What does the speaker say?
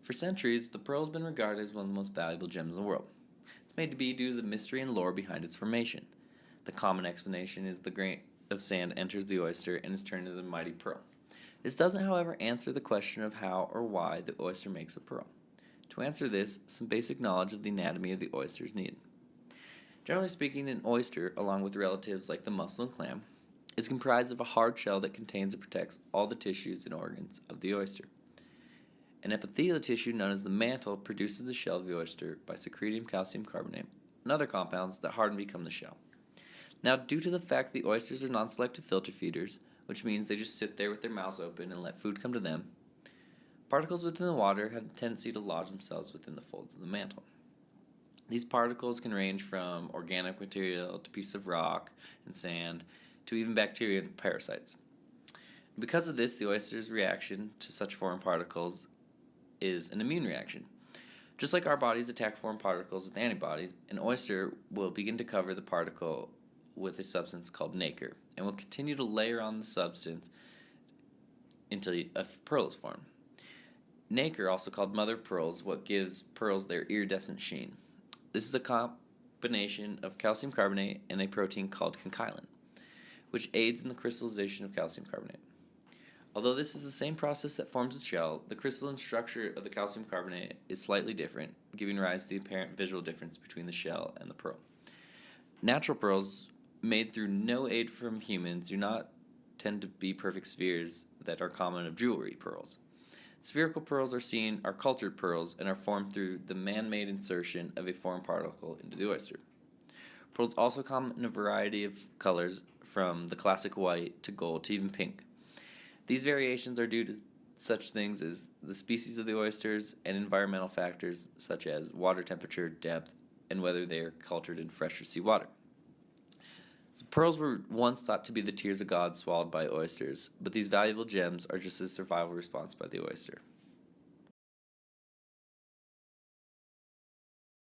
For centuries, the pearl has been regarded as one of the most valuable gems in the world. It's made to be due to the mystery and lore behind its formation. The common explanation is the grain of sand enters the oyster and is turned into the mighty pearl. This doesn't, however, answer the question of how or why the oyster makes a pearl. To answer this, some basic knowledge of the anatomy of the oyster is needed. Generally speaking, an oyster, along with relatives like the mussel and clam, is comprised of a hard shell that contains and protects all the tissues and organs of the oyster. An epithelial tissue known as the mantle produces the shell of the oyster by secreting calcium carbonate and other compounds that harden and become the shell. Now, due to the fact the oysters are non-selective filter feeders, which means they just sit there with their mouths open and let food come to them, particles within the water have the tendency to lodge themselves within the folds of the mantle. These particles can range from organic material to pieces of rock and sand to even bacteria and parasites. Because of this, the oyster's reaction to such foreign particles is an immune reaction. Just like our bodies attack foreign particles with antibodies, an oyster will begin to cover the particle with a substance called nacre and will continue to layer on the substance until a pearl is formed. Nacre, also called mother of pearls, what gives pearls their iridescent sheen. This is a combination of calcium carbonate and a protein called conchyolin, which aids in the crystallization of calcium carbonate. Although this is the same process that forms the shell, the crystalline structure of the calcium carbonate is slightly different, giving rise to the apparent visual difference between the shell and the pearl. Natural pearls, made through no aid from humans, do not tend to be perfect spheres that are common of jewelry pearls. Spherical pearls are cultured pearls and are formed through the man-made insertion of a foreign particle into the oyster. Pearls also come in a variety of colors, from the classic white to gold to even pink. These variations are due to such things as the species of the oysters and environmental factors such as water temperature, depth, and whether they are cultured in fresh or seawater. So pearls were once thought to be the tears of God swallowed by oysters, but these valuable gems are just a survival response by the oyster.